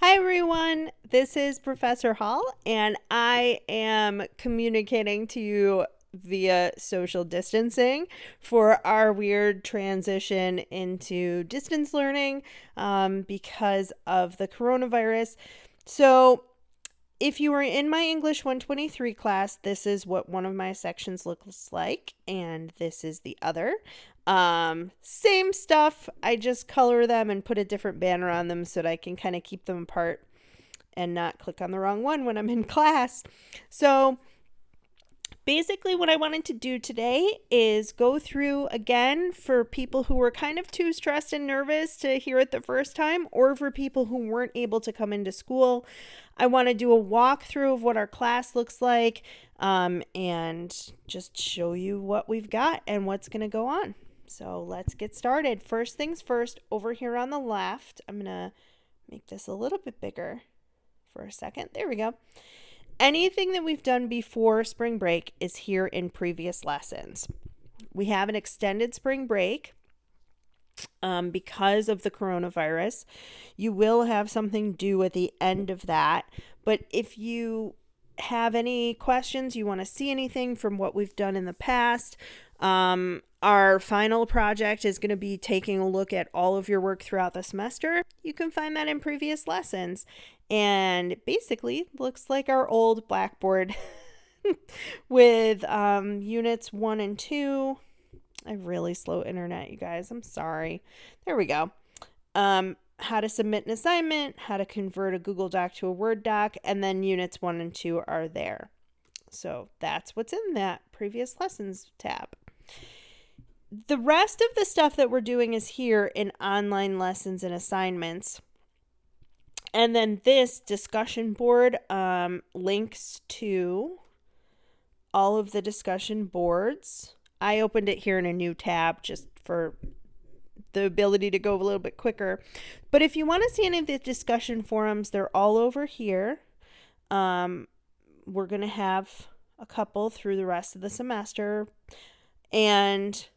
Hi, everyone. This is Professor Hall, and I am communicating to you via social distancing for our weird transition into distance learning because of the coronavirus. So, if you were in my English 123 class, this is what one of my sections looks like, and this is the other. Same stuff. I just color them and put a different banner on them so that I can kind of keep them apart and not click on the wrong one when I'm in class. So basically what I wanted to do today is go through again for people who were kind of too stressed and nervous to hear it the first time, or for people who weren't able to come into school. I want to do a walkthrough of what our class looks like and just show you what we've got and what's going to go on. So let's get started. First things first, over here on the left, I'm going to make this a little bit bigger for a second. There we go. Anything that we've done before spring break is here in previous lessons. We have an extended spring break because of the coronavirus. You will have something due at the end of that. But if you have any questions, you want to see anything from what we've done in the past, our final project is going to be taking a look at all of your work throughout the semester. You can find that in previous lessons. And basically looks like our old Blackboard with units 1 and 2. I have really slow internet, you guys. I'm sorry. There we go. How to submit an assignment, how to convert a Google Doc to a Word doc, and then units 1 and 2 are there. So that's what's in that previous lessons tab. The rest of the stuff that we're doing is here in online lessons and assignments. And then this discussion board links to all of the discussion boards. I opened it here in a new tab just for the ability to go a little bit quicker. But if you want to see any of the discussion forums, they're all over here. We're going to have a couple through the rest of the semester. And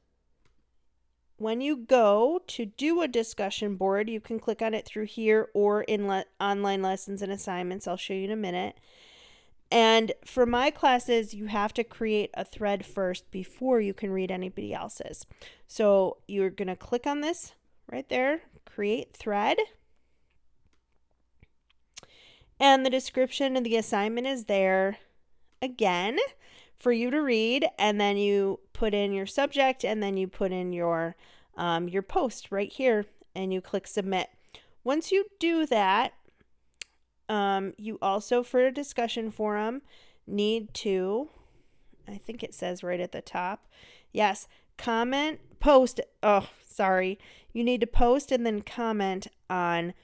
when you go to do a discussion board, you can click on it through here or in online lessons and assignments. I'll show you in a minute. And for my classes, you have to create a thread first before you can read anybody else's. So you're going to click on this right there, create thread. And the description of the assignment is there again for you to read, and then you put in your subject, and then you put in your post right here, and you click submit. Once you do that, you also, for a discussion forum, need to, I think it says right at the top, yes, post, you need to post and then comment on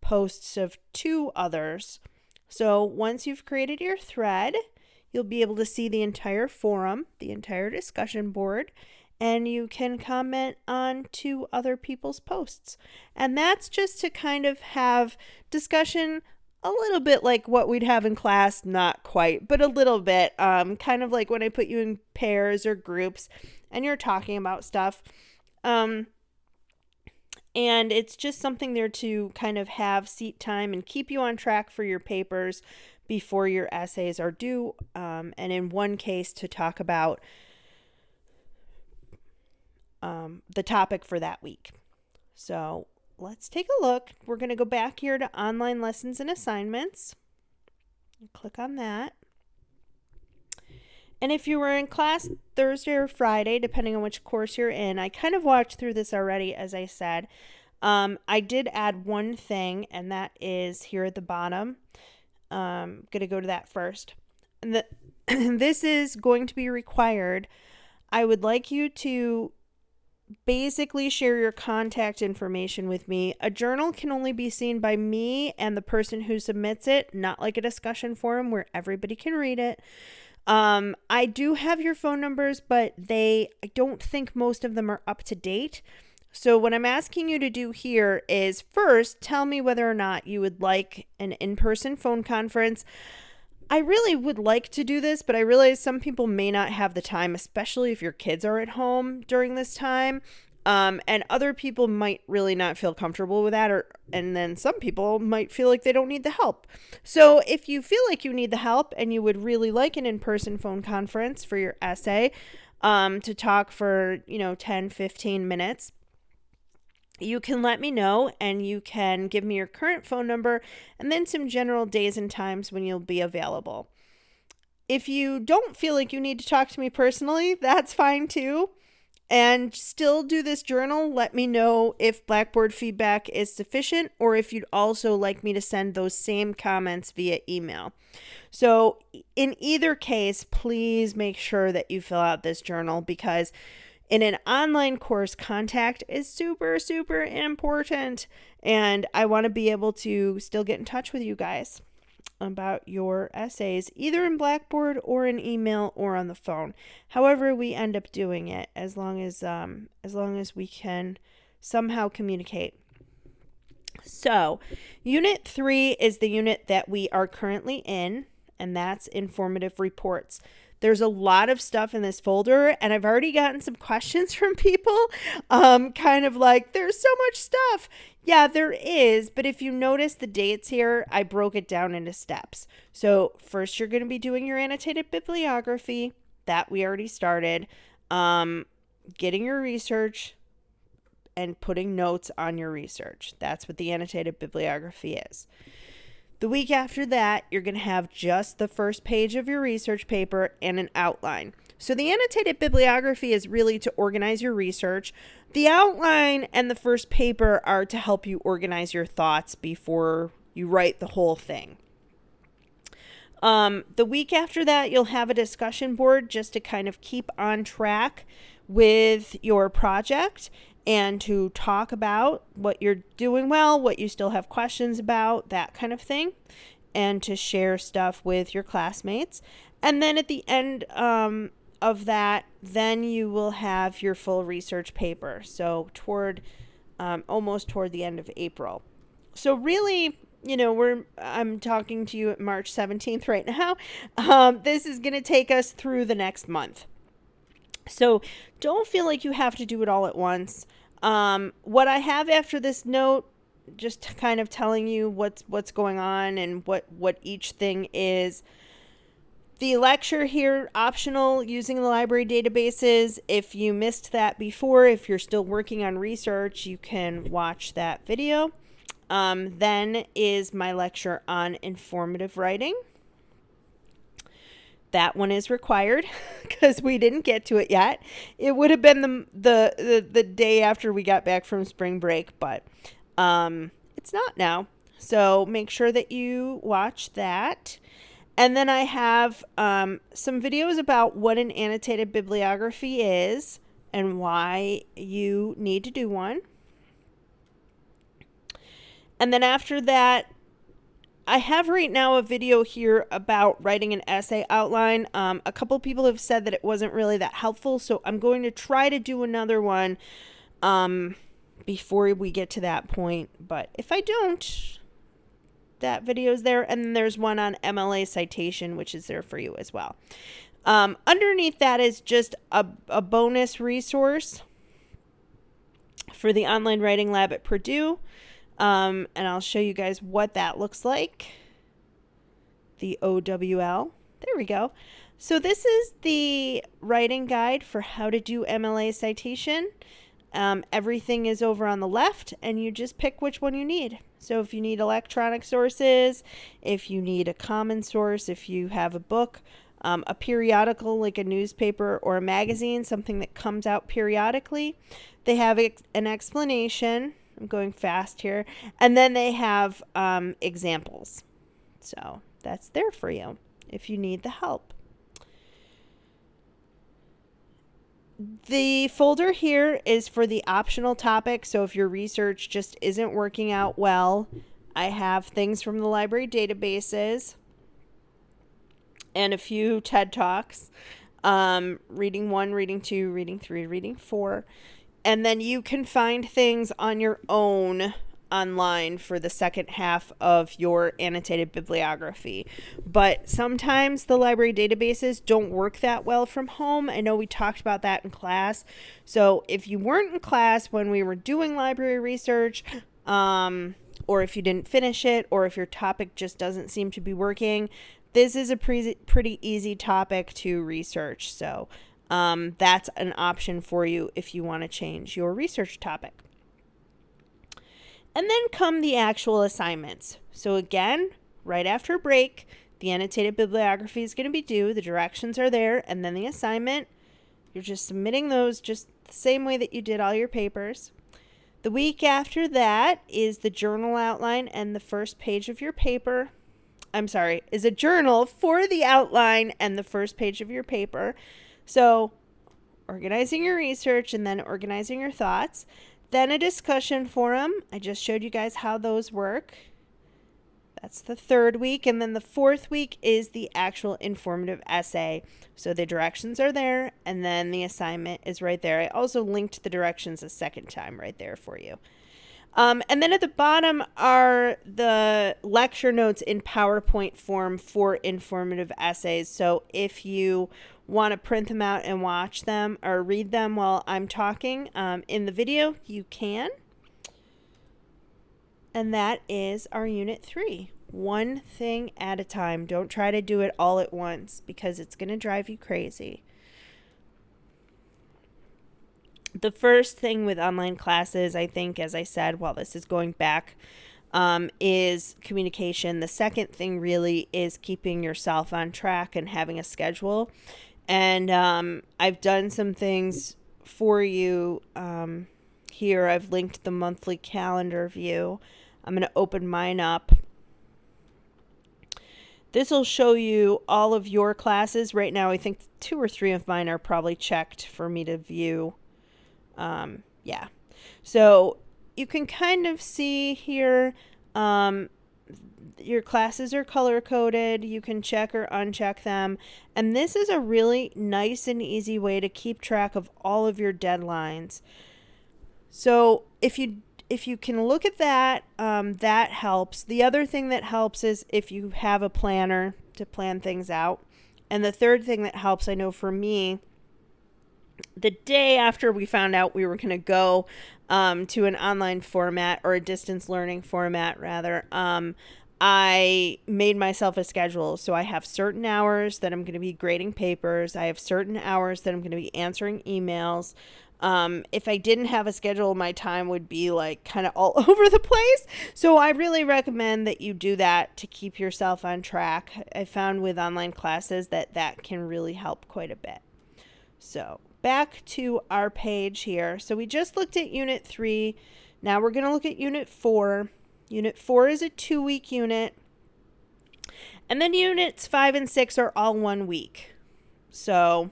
posts of 2 others. So once you've created your thread, you'll be able to see the entire forum, the entire discussion board, and you can comment on 2 other people's posts. And that's just to kind of have discussion a little bit like what we'd have in class, not quite, but a little bit, kind of like when I put you in pairs or groups and you're talking about stuff. And it's just something there to kind of have seat time and keep you on track for your papers before your essays are due, and in one case to talk about the topic for that week. So let's take a look. We're going to go back here to online lessons and assignments. Click on that. And if you were in class Thursday or Friday, depending on which course you're in, I kind of walked through this already, as I said. I did add one thing, and that is here at the bottom. I'm going to go to that first. And this is going to be required. I would like you to basically share your contact information with me. A journal can only be seen by me and the person who submits it, not like a discussion forum where everybody can read it. I do have your phone numbers, but I don't think most of them are up to date. So what I'm asking you to do here is first tell me whether or not you would like an in-person phone conference. I really would like to do this, but I realize some people may not have the time, especially if your kids are at home during this time. And other people might really not feel comfortable with that, and then some people might feel like they don't need the help. So if you feel like you need the help and you would really like an in-person phone conference for your essay, to talk for, 10, 15 minutes, you can let me know, and you can give me your current phone number and then some general days and times when you'll be available. If you don't feel like you need to talk to me personally, that's fine too. And still do this journal. Let me know if Blackboard feedback is sufficient, or if you'd also like me to send those same comments via email. So in either case, please make sure that you fill out this journal, because in an online course, contact is super, super important. And I want to be able to still get in touch with you guys about your essays, either in Blackboard or in email or on the phone. However we end up doing it, as long as we can somehow communicate. So, Unit 3 is the unit that we are currently in, and that's informative reports. There's a lot of stuff in this folder, and I've already gotten some questions from people, kind of like, there's so much stuff. Yeah, there is, but if you notice the dates here, I broke it down into steps. So first you're going to be doing your annotated bibliography, that we already started, getting your research, and putting notes on your research. That's what the annotated bibliography is. The week after that, you're going to have just the first page of your research paper and an outline. So the annotated bibliography is really to organize your research. The outline and the first paper are to help you organize your thoughts before you write the whole thing. The week after that, you'll have a discussion board just to kind of keep on track with your project, and to talk about what you're doing well, what you still have questions about, that kind of thing, and to share stuff with your classmates. And then at the end of that, then you will have your full research paper. So almost toward the end of April. So really, I'm talking to you at March 17th right now. This is going to take us through the next month. So don't feel like you have to do it all at once. What I have after this note, just kind of telling you what's going on and what each thing is. The lecture here, optional, using the library databases. If you missed that before, if you're still working on research, you can watch that video. Then is my lecture on informative writing. That one is required because we didn't get to it yet. It would have been the day after we got back from spring break, but it's not now. So make sure that you watch that. And then I have some videos about what an annotated bibliography is and why you need to do one. And then after that, I have right now a video here about writing an essay outline. A couple people have said that it wasn't really that helpful, so I'm going to try to do another one before we get to that point. But if I don't, that video's there. And then there's one on MLA citation, which is there for you as well. Underneath that is just a bonus resource for the online writing lab at Purdue. And I'll show you guys what that looks like. The OWL. There we go. So this is the writing guide for how to do MLA citation. Everything is over on the left, and you just pick which one you need. So if you need electronic sources, if you need a common source, if you have a book, a periodical like a newspaper or a magazine, something that comes out periodically, they have an explanation. I'm going fast here. And then they have examples. So that's there for you if you need the help. The folder here is for the optional topic. So if your research just isn't working out well, I have things from the library databases and a few TED Talks. Reading 1, reading 2, reading 3, reading 4. And then you can find things on your own online for the second half of your annotated bibliography. But sometimes the library databases don't work that well from home. I know we talked about that in class. So if you weren't in class when we were doing library research, or if you didn't finish it, or if your topic just doesn't seem to be working, this is a pretty easy topic to research. So that's an option for you if you want to change your research topic. And then come the actual assignments. So again, right after break, the annotated bibliography is going to be due. The directions are there. And then the assignment, you're just submitting those just the same way that you did all your papers. The week after that is the journal outline and the first page of your paper. Is a journal for the outline and the first page of your paper. So organizing your research and then organizing your thoughts. Then a discussion forum. I just showed you guys how those work. That's the third week. And then the fourth week is the actual informative essay. So the directions are there and then the assignment is right there. I also linked the directions a second time right there for you. And then at the bottom are the lecture notes in PowerPoint form for informative essays. So if you want to print them out and watch them or read them while I'm talking in the video, you can. And that is our Unit 3. One thing at a time. Don't try to do it all at once because it's going to drive you crazy. The first thing with online classes, I think, as I said, while this is going back, is communication. The second thing really is keeping yourself on track and having a schedule. And I've done some things for you here. I've linked the monthly calendar view. I'm going to open mine up. This will show you all of your classes. Right now, I think 2 or 3 of mine are probably checked for me to view. Yeah. So you can kind of see here, your classes are color coded. You can check or uncheck them. And this is a really nice and easy way to keep track of all of your deadlines. So if you can look at that, that helps. The other thing that helps is if you have a planner to plan things out. And the third thing that helps, I know for me, the day after we found out we were going to go to an online format or a distance learning format rather, I made myself a schedule. So I have certain hours that I'm going to be grading papers. I have certain hours that I'm going to be answering emails. If I didn't have a schedule, my time would be like kind of all over the place. So I really recommend that you do that to keep yourself on track. I found with online classes that can really help quite a bit. So back to our page here. So we just looked at Unit 3. Now we're going to look at Unit 4. Unit 4 is a 2-week unit. And then Units 5 and 6 are all 1 week. So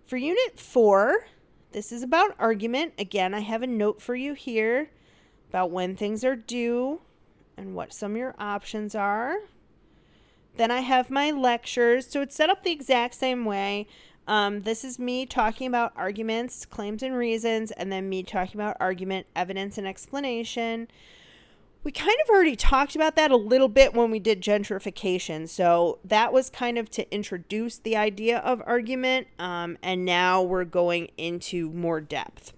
for Unit 4, this is about argument. Again, I have a note for you here about when things are due and what some of your options are. Then I have my lectures. So it's set up the exact same way. This is me talking about arguments, claims and reasons, and then me talking about argument, evidence, and explanation. We kind of already talked about that a little bit when we did gentrification. So that was kind of to introduce the idea of argument, and now we're going into more depth.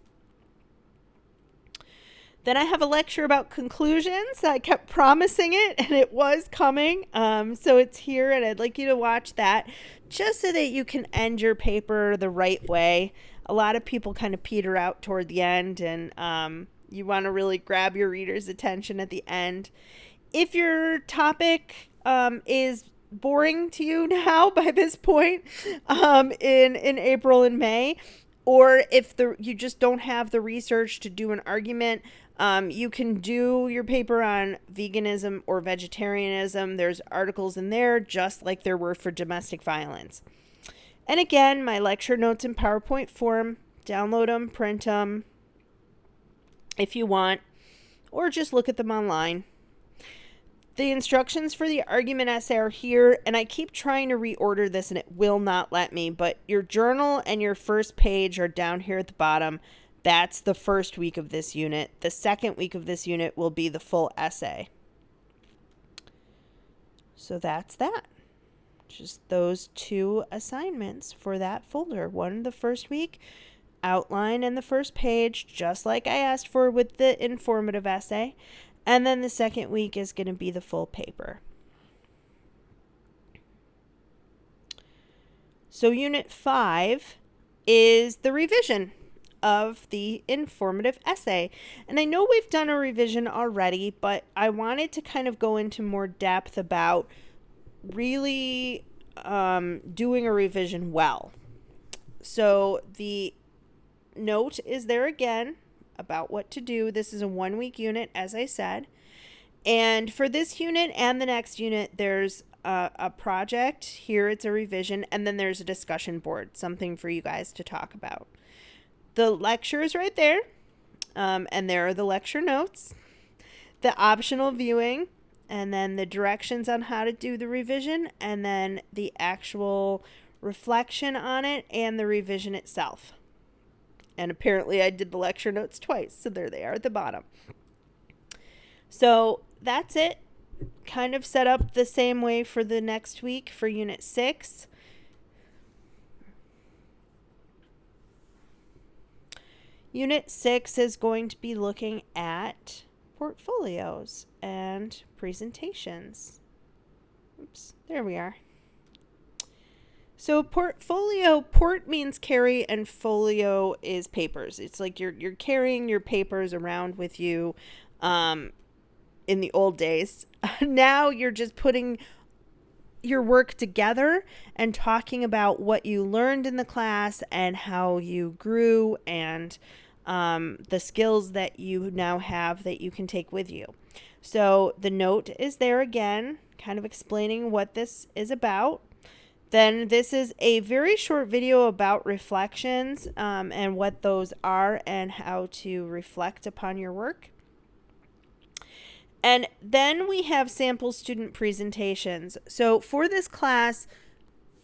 Then I have a lecture about conclusions. I kept promising it, and it was coming. So it's here, and I'd like you to watch that just so that you can end your paper the right way. A lot of people kind of peter out toward the end, and you want to really grab your reader's attention at the end. If your topic is boring to you now by this point in April and May, or if you just don't have the research to do an argument, you can do your paper on veganism or vegetarianism. There's articles in there just like there were for domestic violence. And again, my lecture notes in PowerPoint form. Download them, print them if you want, or just look at them online. The instructions for the argument essay are here, and I keep trying to reorder this and it will not let me, but your journal and your first page are down here at the bottom. That's the first week of this unit. The second week of this unit will be the full essay. So that's that. Just those 2 assignments for that folder. One the first week, outline and the first page, just like I asked for with the informative essay. And then the second week is going to be the full paper. So Unit 5 is the revision of the informative essay. And I know we've done a revision already, but I wanted to kind of go into more depth about really doing a revision well. So the note is there again about what to do. This is a 1-week unit, as I said. And for this unit and the next unit, there's a project. Here it's a revision, and then there's a discussion board, something for you guys to talk about. The lecture is right there, and there are the lecture notes, the optional viewing, and then the directions on how to do the revision, and then the actual reflection on it and the revision itself. And apparently I did the lecture notes twice, so there they are at the bottom. So that's it. Kind of set up the same way for the next week for Unit 6. Unit 6 is going to be looking at portfolios and presentations. Oops, there we are. So portfolio, port means carry, and folio is papers. It's like you're carrying your papers around with you in the old days. Now you're just putting your work together and talking about what you learned in the class and how you grew and the skills that you now have that you can take with you. So the note is there again, kind of explaining what this is about. Then this is a very short video about reflections and what those are and how to reflect upon your work. And then we have sample student presentations. So for this class,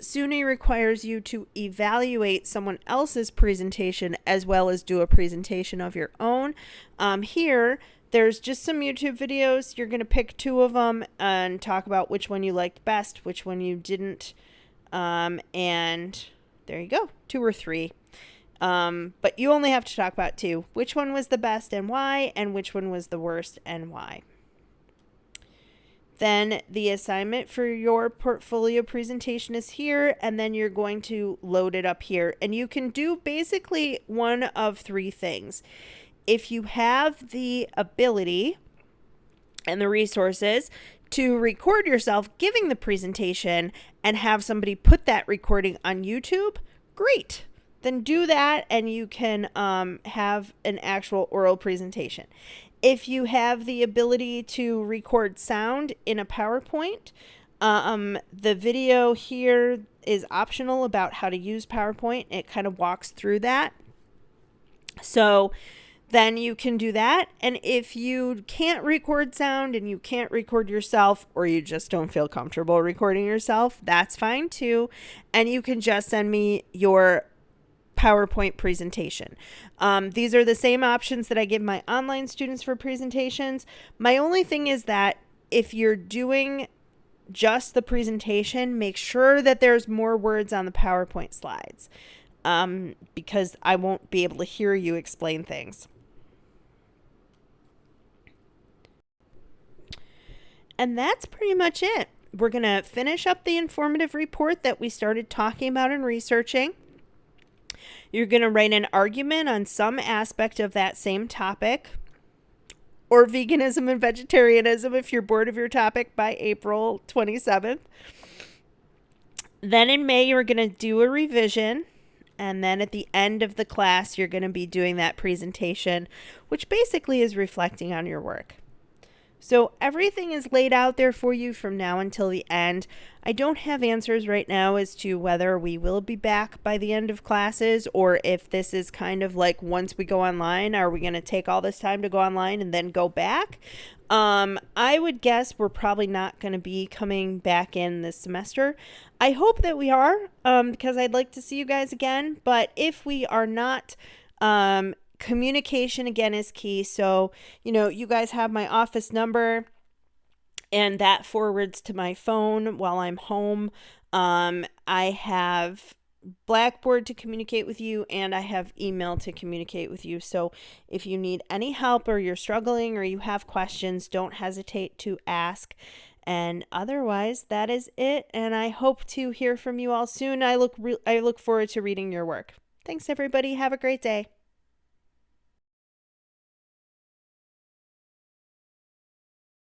SUNY requires you to evaluate someone else's presentation as well as do a presentation of your own. Here, there's just some YouTube videos. You're going to pick 2 of them and talk about which one you liked best, which one you didn't. And there you go, 2 or 3. But you only have to talk about 2. Which one was the best and why, and which one was the worst and why. Then the assignment for your portfolio presentation is here, and then you're going to load it up here. And you can do basically one of 3 things. If you have the ability and the resources to record yourself giving the presentation and have somebody put that recording on YouTube, great. Then do that, and you can have an actual oral presentation. If you have the ability to record sound in a PowerPoint, the video here is optional about how to use PowerPoint. It kind of walks through that. So then you can do that. And if you can't record sound and you can't record yourself, or you just don't feel comfortable recording yourself, that's fine too. And you can just send me your PowerPoint presentation. These are the same options that I give my online students for presentations. My only thing is that if you're doing just the presentation, make sure that there's more words on the PowerPoint slides, because I won't be able to hear you explain things. And that's pretty much it. We're going to finish up the informative report that we started talking about and researching. You're going to write an argument on some aspect of that same topic, or veganism and vegetarianism if you're bored of your topic by April 27th. Then in May, you're going to do a revision. And then at the end of the class, you're going to be doing that presentation, which basically is reflecting on your work. So everything is laid out there for you from now until the end. I don't have answers right now as to whether we will be back by the end of classes, or if this is kind of like once we go online, are we going to take all this time to go online and then go back? I would guess we're probably not going to be coming back in this semester. I hope that we are, because I'd like to see you guys again. But if we are not communication again is key. So, you guys have my office number, and that forwards to my phone while I'm home. I have Blackboard to communicate with you, and I have email to communicate with you. So if you need any help, or you're struggling, or you have questions, don't hesitate to ask. And otherwise, that is it. And I hope to hear from you all soon. I look forward to reading your work. Thanks, everybody. Have a great day.